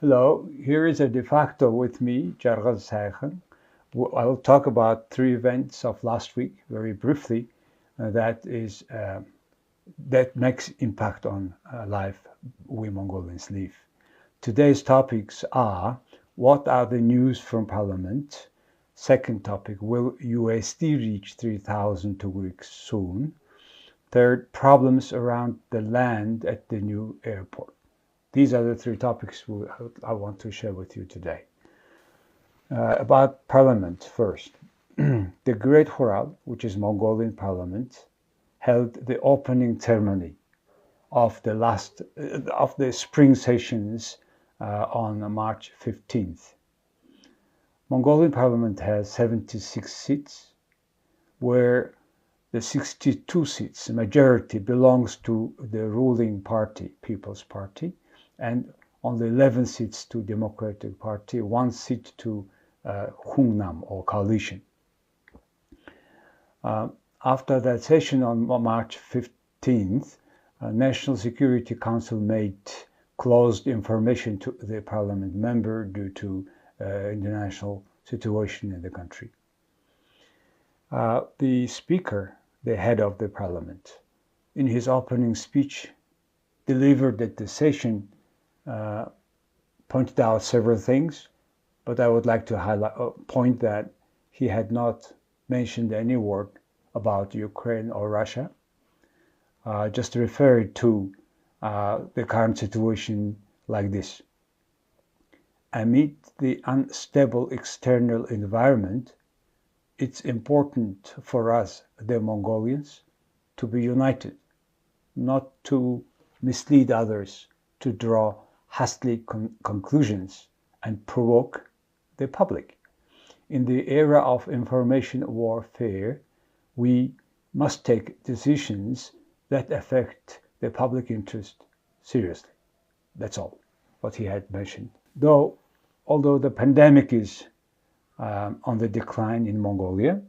Hello, here is a de facto with me, Jargal Saichen. I will talk about three events of last week very briefly. That makes impact on life we Mongolians live. Today's topics are: what are the news from Parliament? Second topic: will USD reach 3,000 Tugrug soon? Third: problems around the land at the new airport. These are the three topics I want to share with you today. About Parliament first. The Great Hural, which is Mongolian Parliament, held the opening ceremony of the spring sessions on March 15th. Mongolian Parliament has 76 seats, where the 62 seats majority belongs to the ruling party, People's Party, and only 11 seats to Democratic Party, 1 seat to Hungnam or coalition. After that session on March 15th, National Security Council made closed information to the parliament member due to international situation in the country. The speaker, the head of the parliament, in his opening speech delivered at the session, pointed out several things, but I would like to point that he had not mentioned any word about Ukraine or Russia, just referred to the current situation like this. Amid the unstable external environment, it's important for us, the Mongolians, to be united, not to mislead others, to draw hastily conclusions and provoke the public. In the era of information warfare, we must take decisions that affect the public interest seriously. That's all what he had mentioned. Although the pandemic is on the decline in Mongolia,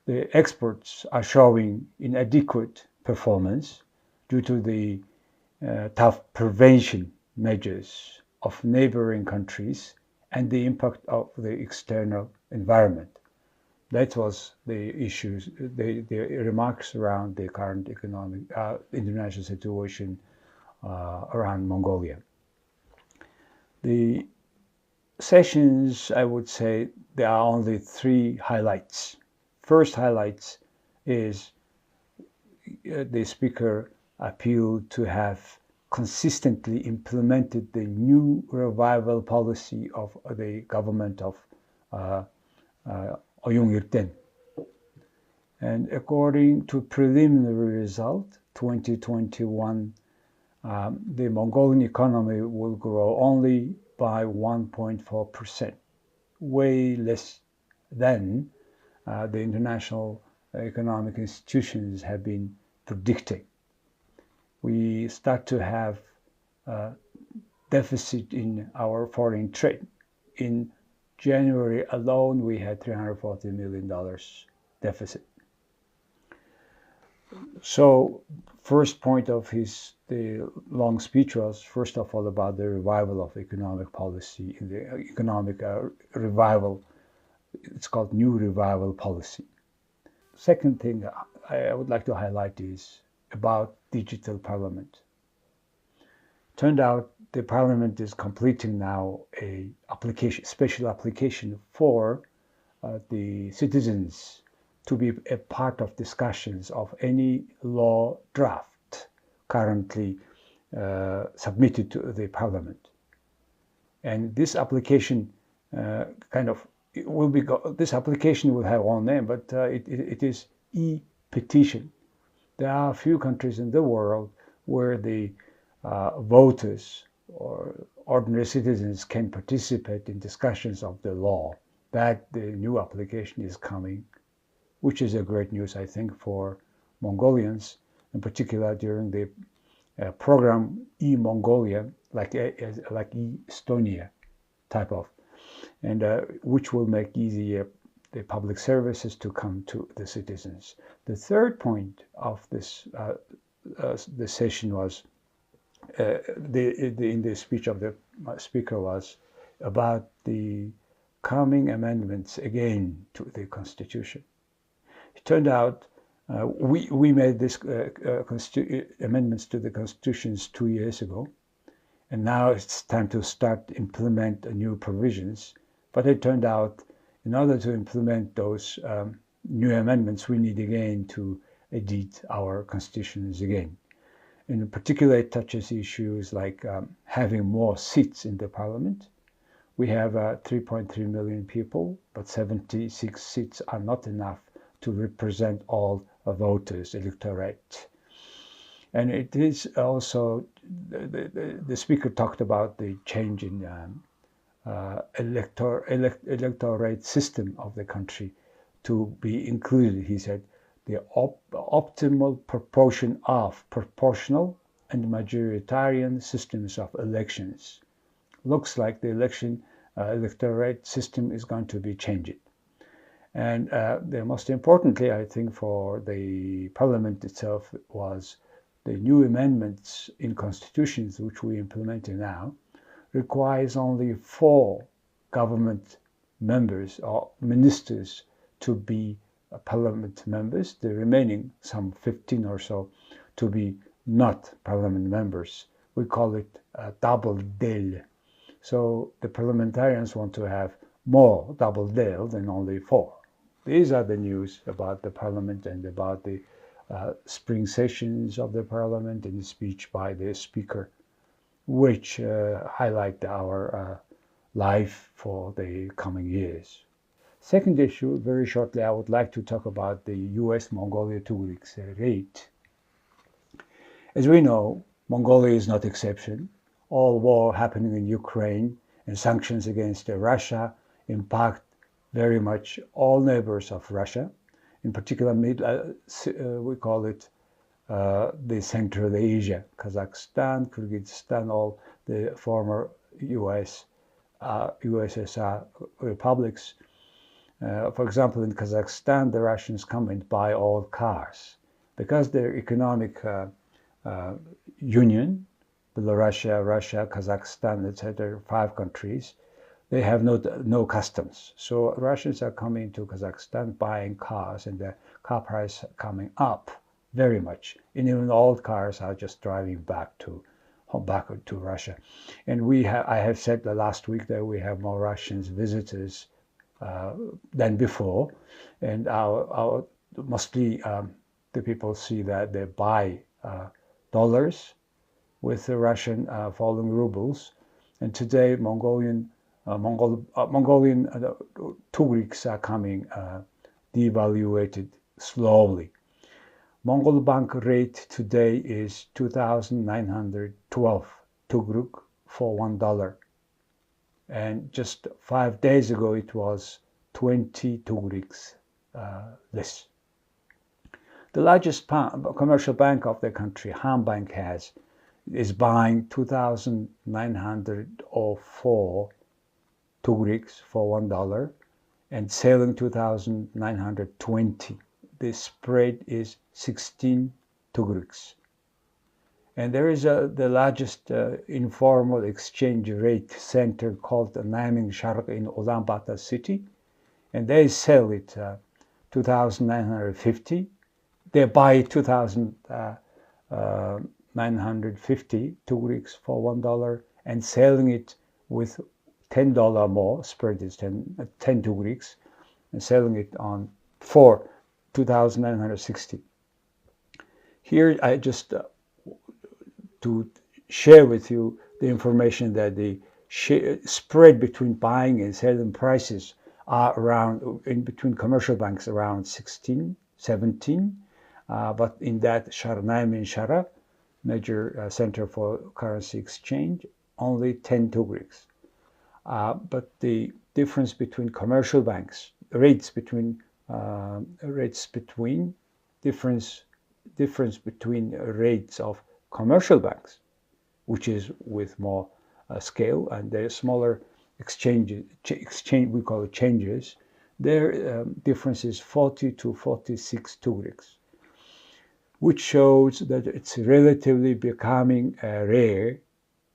the experts are showing inadequate performance due to the tough prevention measures of neighboring countries and the impact of the external environment. That was the issues, the remarks around the current economic international situation around Mongolia. The sessions, I would say, there are only three highlights. First highlights is the speaker appealed to have consistently implemented the new revival policy of the government of Oyung-Irten. And according to preliminary result, 2021, the Mongolian economy will grow only by 1.4%, way less than the international economic institutions have been predicting. We start to have a deficit in our foreign trade. In January alone, we had $340 million deficit. So, first point of the long speech was, first of all, about the revival of economic policy, in the economic revival. It's called new revival policy. Second thing I would like to highlight is about digital parliament. Turned out the parliament is completing now a special application for the citizens to be a part of discussions of any law draft currently submitted to the parliament. And this application this application will have one name, but it is e-petition. There are a few countries in the world where the voters or ordinary citizens can participate in discussions of the law. That the new application is coming, which is a great news, I think, for Mongolians, in particular during the program e-Mongolia, like e-Estonia type of, and which will make easier the public services to come to the citizens. The third point of this session was in the speech of the speaker was about the coming amendments again to the Constitution. It turned out we made this amendments to the Constitutions 2 years ago, and now it's time to start implement new provisions. But it turned out in order to implement those new amendments, we need again to edit our constitutions again. In particular, it touches issues like having more seats in the parliament. We have 3.3 million people, but 76 seats are not enough to represent all voters' electorate. And it is also, the speaker talked about the change in electorate system of the country to be included. He said the optimal proportion of proportional and majoritarian systems of elections. Looks like the electorate system is going to be changed. And the most importantly, I think, for the parliament itself was the new amendments in constitutions which we implementing now requires only 4 government members or ministers to be parliament members, the remaining some 15 or so to be not parliament members. We call it double del. So the parliamentarians want to have more double del than only 4. These are the news about the parliament and about the spring sessions of the parliament and the speech by the speaker, which highlight our life for the coming years. Second issue, very shortly, I would like to talk about the U.S.-Mongolia Tugrug raid. As we know, Mongolia is not exception. All war happening in Ukraine and sanctions against Russia impact very much all neighbors of Russia. In particular, we call it the Central Asia, Kazakhstan, Kyrgyzstan, all the former USSR republics. For example, in Kazakhstan, the Russians come and buy all cars because their economic union, Belarus, Russia, Kazakhstan, etc., 5 countries, they have no customs. So Russians are coming to Kazakhstan buying cars, and the car price coming up very much. And even old cars are just driving back to Russia. And I have said the last week that we have more Russians visitors than before, and mostly the people see that they buy dollars with the Russian falling rubles. And today Mongolian Tugriks are coming devaluated slowly. Mongol bank rate today is 2,912 Tugrug for $1. And just 5 days ago, it was 20 Tugriks less. The largest commercial bank of the country, Han Bank, is buying 2,904 Tugriks for $1 and selling 2,920. The spread is 16 Tugriks. And there is the largest informal exchange rate center called Naming Sharq in Ulaanbaatar city, and they sell it 2,950. They buy 2,950 Tugriks for $1 and selling it with $10 more. Spread is 10 Tugriks, and selling it for 2,960. Here I just to share with you the information that the spread between buying and selling prices are around, in between commercial banks, around 16, 17. But in that Naming Sharq, major center for currency exchange, only 10 Tugriks. But the difference between commercial banks, difference between rates of commercial banks, which is with more scale, and the smaller exchange we call it changes, their difference is 40 to 46 Tugriks. which shows that it's relatively becoming rare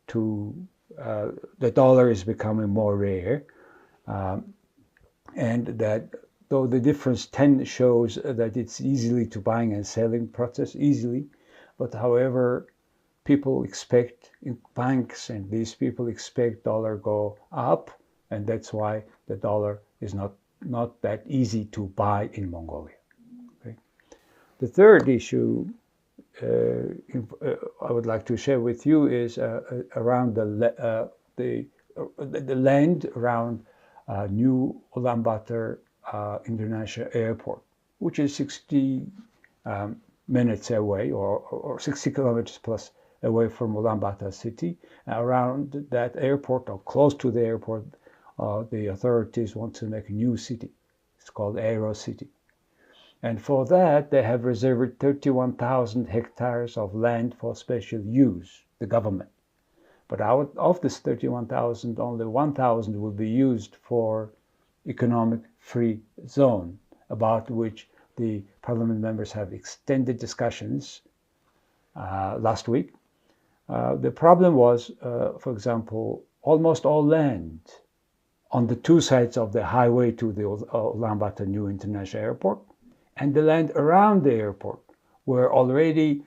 to, the dollar is becoming more rare, and that though the difference 10 shows that it's easily to buying and selling process easily, but however, people expect, banks and these people expect dollar go up, and that's why the dollar is not that easy to buy in Mongolia. Okay? The third issue I would like to share with you is around the land around new Ulaanbaatar International Airport, which is 60 minutes away, or 60 kilometers plus away from Ulaanbaatar city. Around that airport, or close to the airport, the authorities want to make a new city. It's called Aero City. And for that, they have reserved 31,000 hectares of land for special use, the government. But out of this 31,000, only 1,000 will be used for economic free zone, about which the parliament members have extended discussions last week. The problem was, for example, almost all land on the two sides of the highway to the Ulaanbaatar New International Airport and the land around the airport were already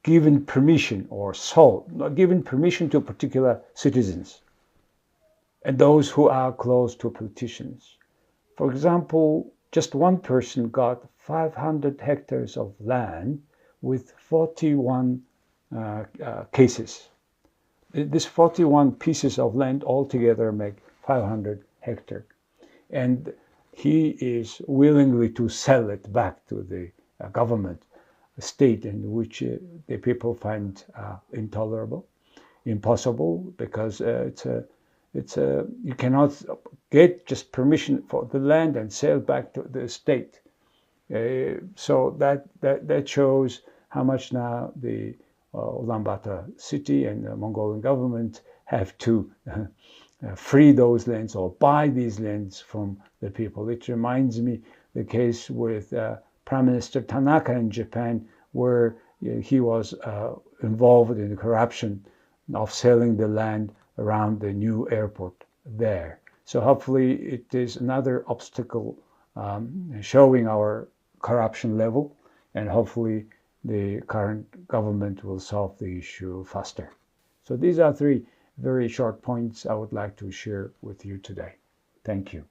given permission or sold, not given permission to particular citizens and those who are close to politicians. For example, just one person got 500 hectares of land with 41 cases. These 41 pieces of land altogether make 500 hectares. And he is willingly to sell it back to the government, state in which the people find intolerable, impossible, because you cannot get just permission for the land and sell back to the state. So that shows how much now the Ulaanbaatar city and the Mongolian government have to free those lands or buy these lands from the people. It reminds me the case with Prime Minister Tanaka in Japan, where he was involved in the corruption of selling the land around the new airport there. So hopefully it is another obstacle showing our corruption level, and hopefully the current government will solve the issue faster. So these are three very short points I would like to share with you today. Thank you.